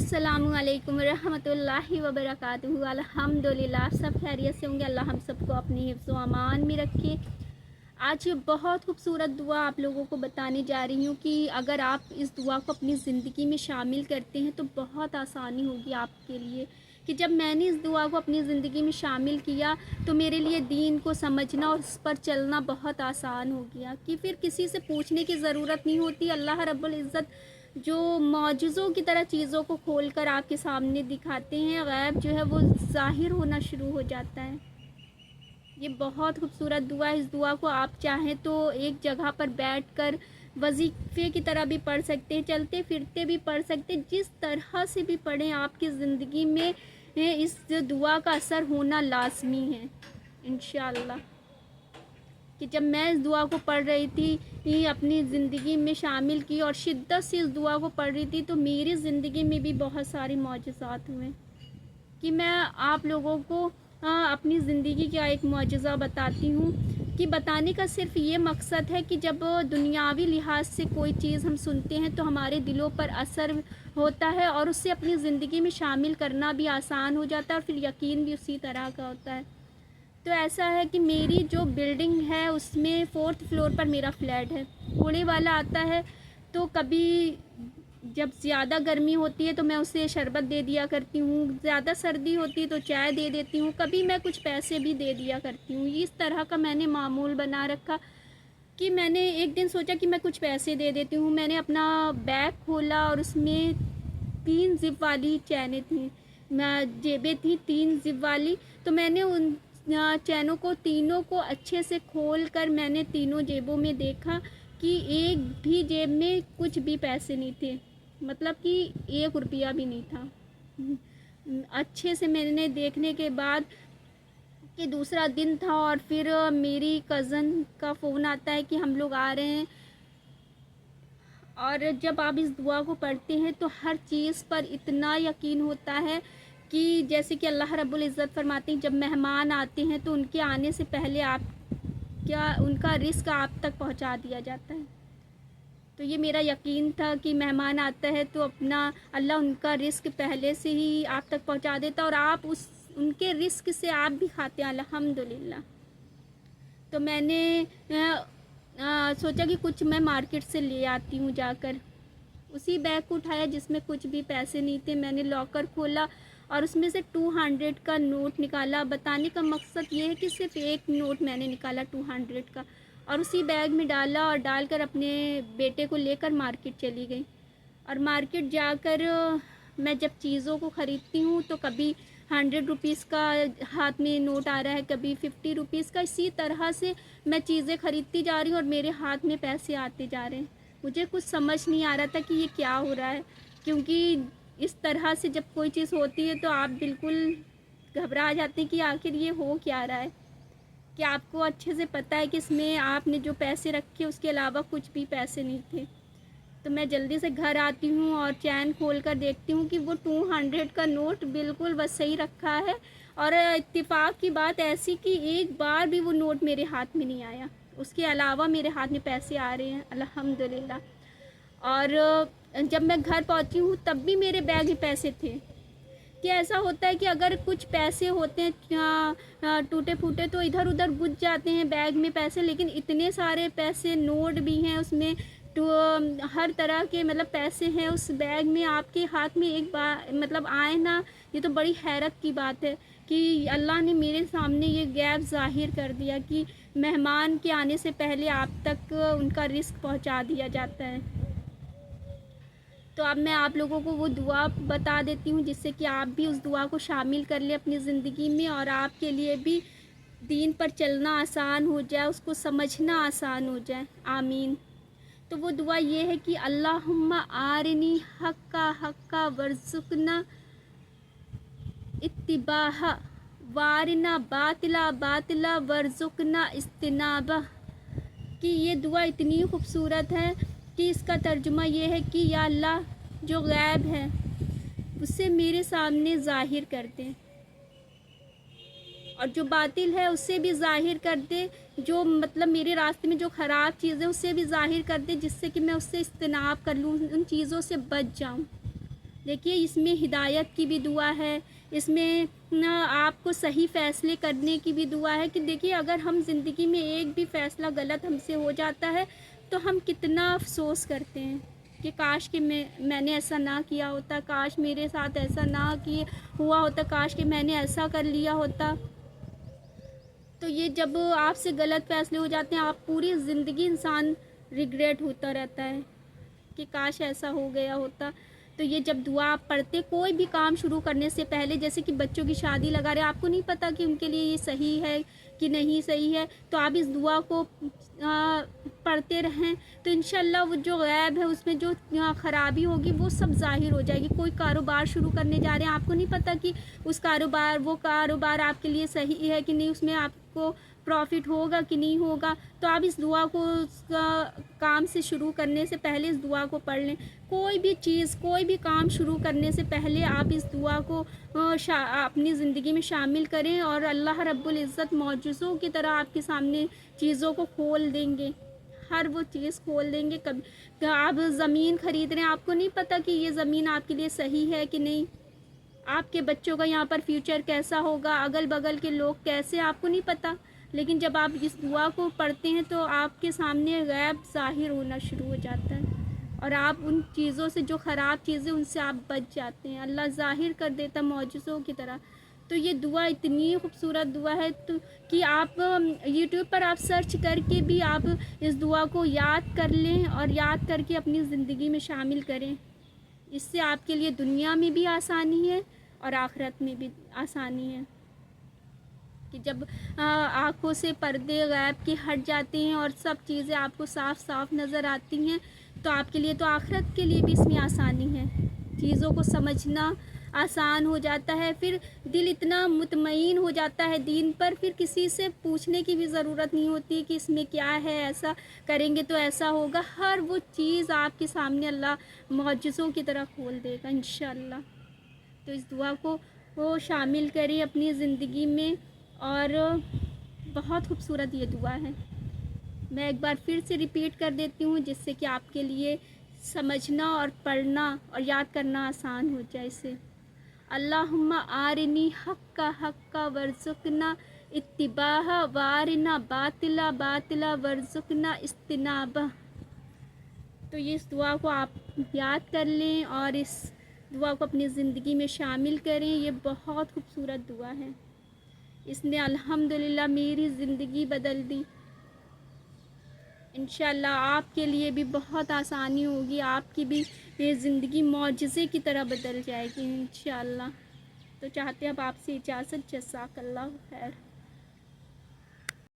अस्सलामु अलैकुम रहमतुल्लाहि व बरकातुहू। अल्हम्दुलिल्लाह, सब खैरियत से होंगे। अल्लाह हम सबको अपनी हिफ्ज़ व अमान में रखे। आज बहुत खूबसूरत दुआ आप लोगों को बताने जा रही हूँ कि अगर आप इस दुआ को अपनी ज़िंदगी में शामिल करते हैं तो बहुत आसानी होगी आपके लिए। कि जब मैंने इस दुआ को अपनी ज़िंदगी में शामिल किया तो मेरे लिए दीन को समझना और उस पर चलना बहुत आसान हो गया कि फिर किसी से पूछने की ज़रूरत नहीं होती। अल्लाह रब्बुल इज़्ज़त जो मौजज़ों की तरह चीज़ों को खोल कर आपके सामने दिखाते हैं, गैब जो है वो ज़ाहिर होना शुरू हो जाता है। ये बहुत खूबसूरत दुआ है। इस दुआ को आप चाहें तो एक जगह पर बैठकर वजीफ़े की तरह भी पढ़ सकते हैं, चलते फिरते भी पढ़ सकते हैं। जिस तरह से भी पढ़ें आपकी ज़िंदगी में इस दुआ का असर होना लाज़मी है इंशाअल्लाह। कि जब मैं इस दुआ को पढ़ रही थी, अपनी ज़िंदगी में शामिल की और शिद्दत से इस दुआ को पढ़ रही थी, तो मेरी ज़िंदगी में भी बहुत सारे मौजज़ात हुए। कि मैं आप लोगों को अपनी ज़िंदगी का एक मौजज़ा बताती हूँ। कि बताने का सिर्फ ये मकसद है कि जब दुनियावी लिहाज से कोई चीज़ हम सुनते हैं तो हमारे दिलों पर असर होता है और उससे अपनी ज़िंदगी में शामिल करना भी आसान हो जाता है और फिर यकीन भी उसी तरह का होता है। तो ऐसा है कि मेरी जो बिल्डिंग है उसमें 4th फ्लोर पर मेरा फ्लैट है। कूड़े वाला आता है तो कभी जब ज़्यादा गर्मी होती है तो मैं उसे शरबत दे दिया करती हूँ, ज़्यादा सर्दी होती है तो चाय दे देती हूँ, कभी मैं कुछ पैसे भी दे दिया करती हूँ। इस तरह का मैंने मामूल बना रखा कि मैंने एक दिन सोचा कि मैं कुछ पैसे दे देती हूँ। मैंने अपना बैग खोला और उसमें 3 ज़िप वाली चैनें थी, जेबें थी 3 ज़िप वाली। तो मैंने उन चैनों को तीनों को अच्छे से खोल कर मैंने तीनों जेबों में देखा कि एक भी जेब में कुछ भी पैसे नहीं थे, मतलब कि 1 रुपया भी नहीं था। अच्छे से मैंने देखने के बाद कि दूसरा दिन था और फिर मेरी कज़न का फ़ोन आता है कि हम लोग आ रहे हैं। और जब आप इस दुआ को पढ़ते हैं तो हर चीज़ पर इतना यकीन होता है कि जैसे कि अल्लाह रब्बुल इज़्ज़त फरमाते हैं, जब मेहमान आते हैं तो उनके आने से पहले उनका रिस्क आप तक पहुंचा दिया जाता है। तो ये मेरा यकीन था कि मेहमान आता है तो अपना अल्लाह उनका रिस्क पहले से ही आप तक पहुंचा देता और आप उनके रिस्क से आप भी खाते हैं अल्हम्दुलिल्लाह। तो मैंने सोचा कि कुछ मैं मार्केट से ले आती हूँ जाकर। उसी बैग को उठाया जिसमें कुछ भी पैसे नहीं थे। मैंने लॉकर खोला और उसमें से 200 का नोट निकाला। बताने का मकसद ये है कि सिर्फ एक नोट मैंने निकाला 200 का और उसी बैग में डाला और डालकर अपने बेटे को लेकर मार्केट चली गई। और मार्केट जाकर मैं जब चीज़ों को ख़रीदती हूँ तो कभी 100 रुपीज़ का हाथ में नोट आ रहा है, कभी 50 रुपीज़ का। इसी तरह से मैं चीज़ें ख़रीदती जा रही हूँ और मेरे हाथ में पैसे आते जा रहे हैं। मुझे कुछ समझ नहीं आ रहा था कि ये क्या हो रहा है, क्योंकि इस तरह से जब कोई चीज़ होती है तो आप बिल्कुल घबरा जाते हैं कि आखिर ये हो क्या रहा है। कि आपको अच्छे से पता है कि इसमें आपने जो पैसे रखे उसके अलावा कुछ भी पैसे नहीं थे। तो मैं जल्दी से घर आती हूँ और चैन खोल कर देखती हूँ कि वो 200 का नोट बिल्कुल बस सही रखा है। और इत्तेफाक की बात ऐसी कि एक बार भी वो नोट मेरे हाथ में नहीं आया, उसके अलावा मेरे हाथ में पैसे आ रहे हैं अल्हम्दुलिल्लाह। और जब मैं घर पहुँची हूँ तब भी मेरे बैग में पैसे थे। कि ऐसा होता है कि अगर कुछ पैसे होते हैं टूटे फूटे तो इधर उधर गुज जाते हैं बैग में पैसे, लेकिन इतने सारे पैसे नोट भी हैं उसमें, तो हर तरह के मतलब पैसे हैं उस बैग में आपके हाथ में एक बार मतलब आए ना। ये तो बड़ी हैरत की बात है कि अल्लाह ने मेरे सामने ये गैब ज़ाहिर कर दिया कि मेहमान के आने से पहले आप तक उनका रिस्क पहुंचा दिया जाता है। तो अब मैं आप लोगों को वो दुआ बता देती हूँ जिससे कि आप भी उस दुआ को शामिल कर लें अपनी ज़िंदगी में और आपके लिए भी दीन पर चलना आसान हो जाए, उसको समझना आसान हो जाए। आमीन। तो वो दुआ ये है कि अल्लाहुम्मा आरिनी हक्का हक्का वर्ज़ुक़ना इत्तिबाहा वारिना बातिला बातिला वर्ज़ुक़ना इज्तिनाबा। कि ये दुआ इतनी खूबसूरत है कि इसका तर्जुमा ये है कि या अल्लाह जो गैब है उसे मेरे सामने ज़ाहिर कर दे और जो बातिल है उससे भी ज़ाहिर कर दे, जो मतलब मेरे रास्ते में जो ख़राब चीज़ है उससे भी ज़ाहिर कर दे, जिससे कि मैं उससे इज्तिनाब कर लूँ, उन चीज़ों से बच जाऊँ। دیکھیے اس میں ہدایت کی بھی دعا ہے، اس میں آپ کو صحیح فیصلے کرنے کی بھی دعا ہے کہ دیکھیے اگر ہم زندگی میں ایک بھی فیصلہ غلط ہم سے ہو جاتا ہے تو ہم کتنا افسوس کرتے ہیں کہ کاش کہ میں نے ایسا نہ کیا ہوتا، کاش میرے ساتھ ایسا نہ ہوا ہوتا، کاش کہ میں نے ایسا کر لیا ہوتا۔ تو یہ جب آپ سے غلط فیصلے ہو جاتے ہیں، آپ پوری زندگی انسان ریگریٹ ہوتا رہتا ہے کہ کاش ایسا ہو گیا ہوتا۔ تو یہ جب دعا آپ پڑھتے کوئی بھی کام شروع کرنے سے پہلے، جیسے کہ بچوں کی شادی لگا رہے، آپ کو نہیں پتہ کہ ان کے لیے یہ صحیح ہے کہ نہیں صحیح ہے، تو آپ اس دعا کو پڑھتے رہیں تو انشاءاللہ وہ جو غیب ہے اس میں جو خرابی ہوگی وہ سب ظاہر ہو جائے گی۔ کوئی کاروبار شروع کرنے جا رہے ہیں، آپ کو نہیں پتہ کہ وہ کاروبار آپ کے لیے صحیح ہے کہ نہیں، اس میں آپ کو پروفٹ ہوگا کہ نہیں ہوگا، تو آپ اس دعا کو کام سے شروع کرنے سے پہلے اس دعا کو پڑھ لیں۔ کوئی بھی چیز، کوئی بھی کام شروع کرنے سے پہلے آپ اس دعا کو اپنی زندگی میں شامل کریں، اور اللہ رب العزت معجزوں کی طرح آپ کے سامنے چیزوں کو کھول دیں گے، ہر وہ چیز کھول دیں گے۔ کبھی آپ زمین خرید رہے ہیں، آپ کو نہیں پتہ کہ یہ زمین آپ کے لیے صحیح ہے کہ نہیں، آپ کے بچوں کا یہاں پر فیوچر کیسا ہوگا، اگل بغل کے لوگ کیسے، آپ کو نہیں پتہ، لیکن جب آپ اس دعا کو پڑھتے ہیں تو آپ کے سامنے غیب ظاہر ہونا شروع ہو جاتا ہے، اور آپ ان چیزوں سے، جو خراب چیزیں ان سے آپ بچ جاتے ہیں، اللہ ظاہر کر دیتا معجزوں کی طرح۔ تو یہ دعا اتنی خوبصورت دعا ہے کہ آپ یوٹیوب پر آپ سرچ کر کے بھی آپ اس دعا کو یاد کر لیں اور یاد کر کے اپنی زندگی میں شامل کریں۔ اس سے آپ کے لیے دنیا میں بھی آسانی ہے اور آخرت میں بھی آسانی ہے، کہ جب آنکھوں سے پردے غیب کے ہٹ جاتے ہیں اور سب چیزیں آپ کو صاف صاف نظر آتی ہیں، تو آپ کے لیے تو آخرت کے لیے بھی اس میں آسانی ہے، چیزوں کو سمجھنا آسان ہو جاتا ہے، پھر دل اتنا مطمئن ہو جاتا ہے دین پر، پھر کسی سے پوچھنے کی بھی ضرورت نہیں ہوتی کہ اس میں کیا ہے، ایسا کریں گے تو ایسا ہوگا، ہر وہ چیز آپ کے سامنے اللہ معجزوں کی طرح کھول دے گا انشاءاللہ۔ تو اس دعا کو وہ شامل کریں اپنی زندگی میں، اور بہت خوبصورت یہ دعا ہے۔ میں ایک بار پھر سے ریپیٹ کر دیتی ہوں جس سے کہ آپ کے لیے سمجھنا اور پڑھنا اور یاد کرنا آسان ہو جائے اسے۔ اللہم آرنی حق ورزقنا اتباعہ وارنا باطلا باطلا ورزقنا اجتنابہ۔ تو یہ اس دعا کو آپ یاد کر لیں اور اس دعا کو اپنی زندگی میں شامل کریں، یہ بہت خوبصورت دعا ہے، اس نے الحمدللہ میری زندگی بدل دی۔ انشاءاللہ آپ کے لیے بھی بہت آسانی ہوگی، آپ کی بھی یہ زندگی معجزے کی طرح بدل جائے گی انشاءاللہ۔ تو چاہتے ہیں اب آپ سے اجازت، جزاک اللہ خیر۔